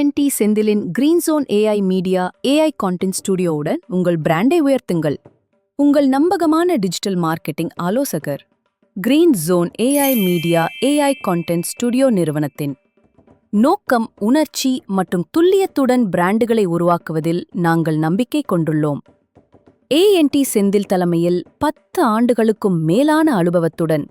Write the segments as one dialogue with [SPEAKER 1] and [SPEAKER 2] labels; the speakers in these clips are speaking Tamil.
[SPEAKER 1] ANT செந்திலின் green zone AI media AI content ஸ்டுடியோவுடன் உங்கள் பிராண்டை உயர்த்துங்கள். உங்கள் நம்பகமான டிஜிட்டல் மார்க்கெட்டிங் ஆலோசகர். Green zone AI media AI content studio நிறுவனத்தின் நோக்கம் உணர்ச்சி மற்றும் துல்லியத்துடன் பிராண்டுகளை உருவாக்குவதில் நாங்கள் நம்பிக்கை கொண்டுள்ளோம். ANT செந்தில் தலைமையில் 10 ஆண்டுகளுக்கும் மேலான அனுபவத்துடன்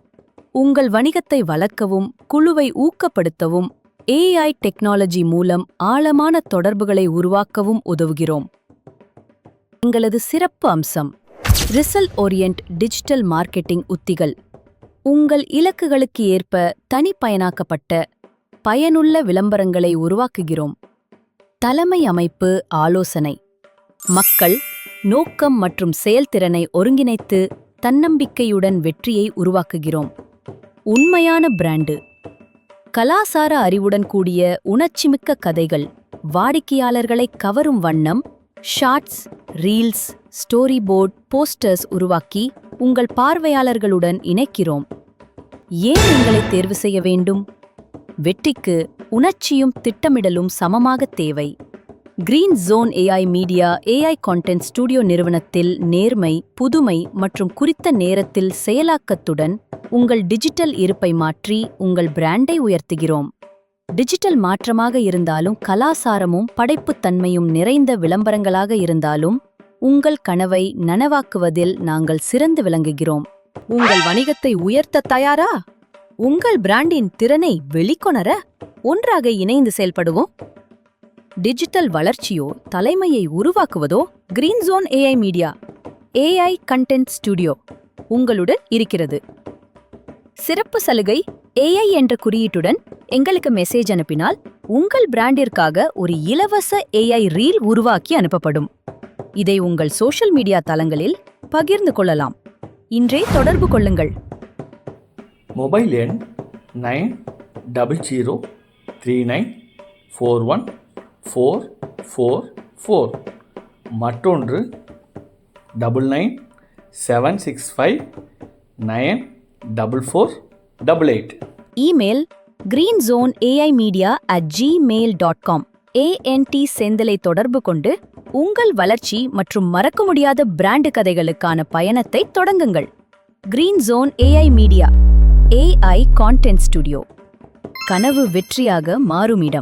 [SPEAKER 1] உங்கள் வணிகத்தை வளர்க்கவும் குழுவை ஊக்கப்படுத்தவும் AI டெக்னாலஜி மூலம் ஆழமான தொடர்புகளை உருவாக்கவும் உதவுகிறோம். எங்களது சிறப்பு அம்சம் ரிசல்ட் ஓரியன்ட் டிஜிட்டல் மார்க்கெட்டிங் உத்திகள். உங்கள் இலக்குகளுக்கு ஏற்ப தனிப்பயனாக்கப்பட்ட பயனுள்ள விளம்பரங்களை உருவாக்குகிறோம். தலைமை அமைப்பு ஆலோசனை. மக்கள் நோக்கம் மற்றும் செயல்திறனை ஒருங்கிணைத்து தன்னம்பிக்கையுடன் வெற்றியை உருவாக்குகிறோம். உண்மையான பிராண்டு. கலாசார அறிவுடன் கூடிய உணர்ச்சிமிக்க கதைகள், வாடிக்கையாளர்களை கவரும் வண்ணம், shorts, reels, storyboard, posters உருவாக்கி உங்கள் பார்வையாளர்களுடன் இணைக்கிறோம். ஏன் எங்களை தேர்வு செய்ய வேண்டும்? வெற்றிக்கு உணர்ச்சியும் திட்டமிடலும் சமமாக தேவை. Green zone AI media AI content studio நிறுவனத்தில் நேர்மை, புதுமை மற்றும் குறித்த நேரத்தில் செயலாக்கத்துடன் உங்கள் டிஜிட்டல் இருப்பை மாற்றி உங்கள் பிராண்டை உயர்த்துகிறோம். டிஜிட்டல் மாற்றமாக இருந்தாலும் கலாசாரமும் படைப்புத்தன்மையும் நிறைந்த விளம்பரங்களாக இருந்தாலும் உங்கள் கனவை நனவாக்குவதில் நாங்கள் சிறந்து விளங்குகிறோம். உங்கள் வணிகத்தை உயர்த்த தயாரா? உங்கள் பிராண்டின் திறனை வெளிக்கொணர ஒன்றாக இணைந்து செயல்படுவோம். டிஜிட்டல் வளர்ச்சியோ தலைமையை உருவாக்குவதோ green zone AI media AI content studio உங்களுடன் இருக்கிறது. சிறப்பு சலுகை AI என்ற குறியீட்டுடன் எங்களுக்கு மெசேஜ் அனுப்பினால் உங்கள் பிராண்டிற்காக ஒரு இலவச AI ரீல் உருவாக்கி அனுப்பப்படும். இதை உங்கள் சோஷியல் மீடியா தளங்களில் பகிர்ந்து கொள்ளலாம். இன்றே தொடர்பு கொள்ளுங்கள்.
[SPEAKER 2] மொபைல் எண் 9039414444 மற்றொன்று 9976594488.
[SPEAKER 1] Email greenzoneaimedia@gmail.com. ANT செந்திலை தொடர்பு கொண்டு உங்கள் வளர்ச்சி மற்றும் மறக்க முடியாத பிராண்டு கதைகளுக்கான பயணத்தை தொடங்குங்கள். Green zone AI media AI content studio கனவு வெற்றியாக மாறும் இடம்.